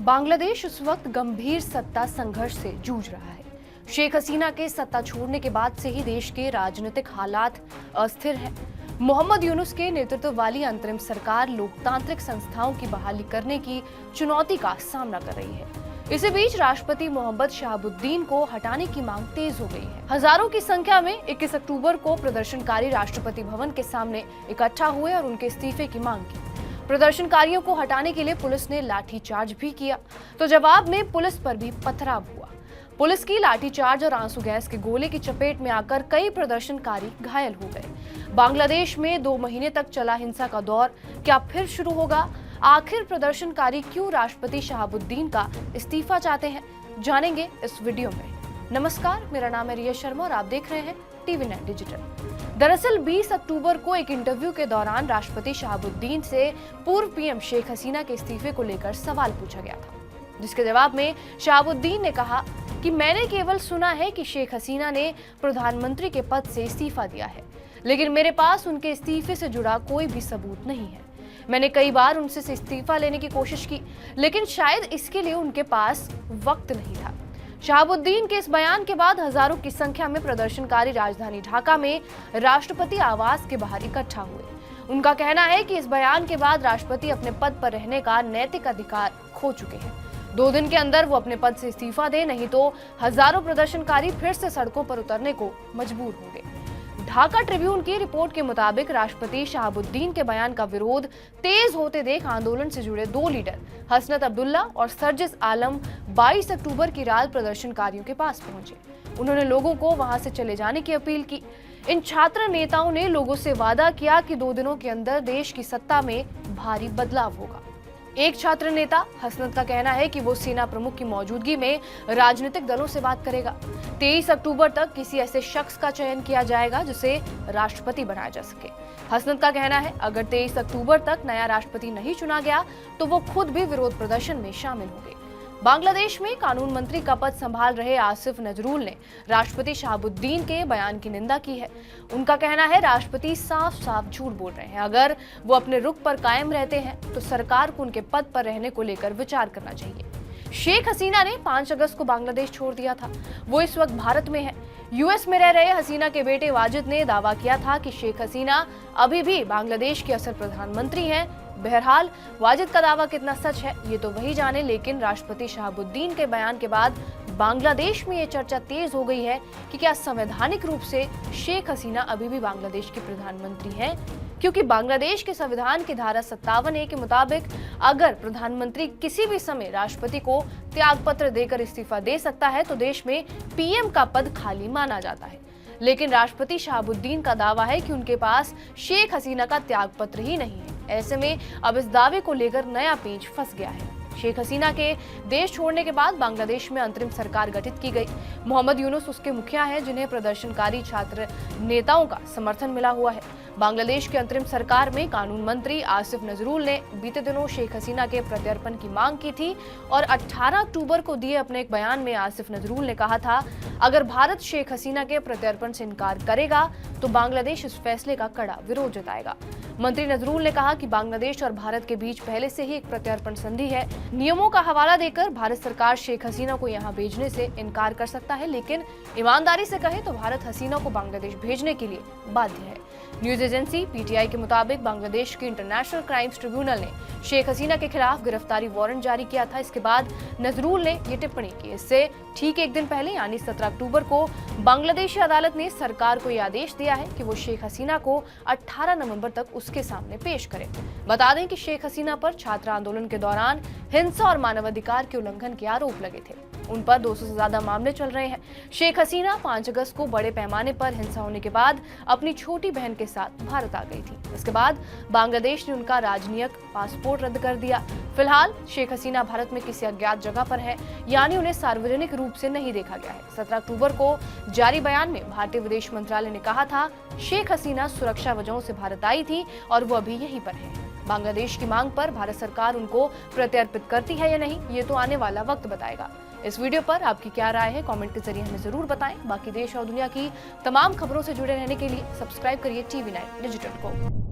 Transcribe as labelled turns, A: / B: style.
A: बांग्लादेश उस वक्त गंभीर सत्ता संघर्ष से जूझ रहा है। शेख हसीना के सत्ता छोड़ने के बाद से ही देश के राजनीतिक हालात अस्थिर हैं। मोहम्मद यूनुस के नेतृत्व वाली अंतरिम सरकार लोकतांत्रिक संस्थाओं की बहाली करने की चुनौती का सामना कर रही है। इसी बीच राष्ट्रपति मोहम्मद शहाबुद्दीन को हटाने की मांग तेज हो गई है। हजारों की संख्या में 21 अक्टूबर को प्रदर्शनकारी राष्ट्रपति भवन के सामने इकट्ठा हुए और उनके इस्तीफे की मांग की। प्रदर्शनकारियों को हटाने के लिए पुलिस ने लाठीचार्ज भी किया, तो जवाब में पुलिस पर भी पथराव हुआ। पुलिस की लाठीचार्ज और आंसू गैस के गोले की चपेट में आकर कई प्रदर्शनकारी घायल हो गए। बांग्लादेश में 2 महीने तक चला हिंसा का दौर क्या फिर शुरू होगा? आखिर प्रदर्शनकारी क्यों राष्ट्रपति शहाबुद्दीन का इस्तीफा चाहते हैं, जानेंगे इस वीडियो में। नमस्कार, मेरा नाम है रिया शर्मा और आप देख रहे हैं टीवी नेट डिजिटल। दरअसल 20 अक्टूबर को एक इंटरव्यू के दौरान राष्ट्रपति शहाबुद्दीन से पूर्व पीएम शेख हसीना के इस्तीफे को लेकर सवाल पूछा गया था, जिसके जवाब में शहाबुद्दीन ने कहा कि मैंने केवल सुना है कि शेख हसीना ने प्रधानमंत्री के पद से इस्तीफा दिया है, लेकिन मेरे पास उनके इस्तीफे से जुड़ा कोई भी सबूत नहीं है। मैंने कई बार उनसे इस्तीफा लेने की कोशिश की, लेकिन शायद इसके लिए उनके पास वक्त नहीं था। शहाबुद्दीन के इस बयान के बाद हजारों की संख्या में प्रदर्शनकारी राजधानी ढाका में राष्ट्रपति आवास के बाहर इकट्ठा हुए। उनका कहना है कि इस बयान के बाद राष्ट्रपति अपने पद पर रहने का नैतिक अधिकार खो चुके हैं। 2 दिन के अंदर वो अपने पद से इस्तीफा दें, नहीं तो हजारों प्रदर्शनकारी फिर से सड़कों पर उतरने को मजबूर होंगे। ढाका ट्रिब्यून की रिपोर्ट के मुताबिक राष्ट्रपति शहाबुद्दीन के बयान का विरोध तेज होते देख आंदोलन से जुड़े 2 लीडर हसनत अब्दुल्ला और सरजिस आलम 22 अक्टूबर की रात प्रदर्शनकारियों के पास पहुंचे। उन्होंने लोगों को वहां से चले जाने की अपील की। इन छात्र नेताओं ने लोगों से वादा किया कि 2 दिनों के अंदर देश की सत्ता में भारी बदलाव होगा। एक छात्र नेता हसनत का कहना है कि वो सेना प्रमुख की मौजूदगी में राजनीतिक दलों से बात करेगा। 23 अक्टूबर तक किसी ऐसे शख्स का चयन किया जाएगा जिसे राष्ट्रपति बनाया जा सके। हसनत का कहना है अगर 23 अक्टूबर तक नया राष्ट्रपति नहीं चुना गया तो वो खुद भी विरोध प्रदर्शन में शामिल होंगे। बांग्लादेश में कानून मंत्री का पद संभाल रहे आसिफ नजरुल ने राष्ट्रपति शहाबुद्दीन के बयान की निंदा की है। उनका कहना है राष्ट्रपति साफ साफ झूठ बोल रहे हैं। अगर वो अपने रुख पर कायम रहते हैं तो सरकार को उनके पद पर रहने को लेकर विचार करना चाहिए। शेख हसीना ने 5 अगस्त को बांग्लादेश छोड़ दिया था। वो इस वक्त भारत में है। यूएस में रह रहे हसीना के बेटे वाजिद ने दावा किया था कि शेख हसीना अभी भी बांग्लादेश के असल प्रधानमंत्री हैं। बहरहाल वाजिद का दावा कितना सच है ये तो वही जाने, लेकिन राष्ट्रपति शहाबुद्दीन के बयान के बाद बांग्लादेश में ये चर्चा तेज हो गई है कि क्या संवैधानिक रूप से शेख हसीना अभी भी बांग्लादेश के प्रधानमंत्री हैं, क्योंकि बांग्लादेश के संविधान की धारा 57A के मुताबिक अगर प्रधानमंत्री किसी भी समय राष्ट्रपति को त्यागपत्र देकर इस्तीफा दे सकता है तो देश में पीएम का पद खाली माना जाता है। लेकिन राष्ट्रपति शहाबुद्दीन का दावा है कि उनके पास शेख हसीना का त्यागपत्र ही नहीं है। ऐसे में अब इस दावे को लेकर नया पेच फंस गया है। शेख हसीना के देश छोड़ने के बाद बांग्लादेश में अंतरिम सरकार गठित की गई। मोहम्मद यूनुस उसके मुखिया हैं, जिन्हें प्रदर्शनकारी छात्र नेताओं का समर्थन मिला हुआ है। बांग्लादेश की अंतरिम सरकार में कानून मंत्री आसिफ नजरुल ने बीते दिनों शेख हसीना के प्रत्यर्पण की मांग की थी और 18 अक्टूबर को दिए अपने एक बयान में आसिफ नजरुल ने कहा था अगर भारत शेख हसीना के प्रत्यर्पण से इनकार करेगा तो बांग्लादेश इस फैसले का कड़ा विरोध जताएगा। मंत्री नजरुल ने कहा कि बांग्लादेश और भारत के बीच पहले से ही एक प्रत्यर्पण संधि है। नियमों का हवाला देकर भारत सरकार शेख हसीना को यहां भेजने से इनकार कर सकता है, लेकिन ईमानदारी से कहे तो भारत हसीना को बांग्लादेश भेजने के लिए बाध्य है। न्यूज एजेंसी पीटीआई के मुताबिक बांग्लादेश के इंटरनेशनल क्राइम्स ट्रिब्यूनल ने शेख हसीना के खिलाफ गिरफ्तारी वारंट जारी किया था। इसके बाद नजरुल ने ये टिप्पणी की। इससे ठीक एक दिन पहले यानी 17 अक्टूबर को बांग्लादेशी अदालत ने सरकार को यह आदेश दिया है कि वो शेख हसीना को 18 नवंबर तक उसके सामने पेश करे। बता दें कि शेख हसीना पर छात्र आंदोलन के दौरान हिंसा और मानवाधिकार के उल्लंघन के आरोप लगे थे। उन पर 200 से ज्यादा मामले चल रहे हैं। शेख हसीना 5 अगस्त को बड़े पैमाने पर हिंसा होने के बाद अपनी छोटी बहन के साथ भारत आ गई थी। इसके बाद बांग्लादेश ने उनका राजनयिक पासपोर्ट रद्द कर दिया। फिलहाल शेख हसीना भारत में किसी अज्ञात जगह पर है, यानी उन्हें सार्वजनिक रूप से नहीं देखा गया है। 17 अक्टूबर को जारी बयान में भारतीय विदेश मंत्रालय ने कहा था शेख हसीना सुरक्षा वजहों से भारत आई थी और वो अभी यहीं पर है। बांग्लादेश की मांग पर भारत सरकार उनको प्रत्यर्पित करती है या नहीं, ये तो आने वाला वक्त बताएगा। इस वीडियो पर आपकी क्या राय है, कमेंट के जरिए हमें जरूर बताएं। बाकी देश और दुनिया की तमाम खबरों से जुड़े रहने के लिए सब्सक्राइब करिए टीवी 9 डिजिटल को।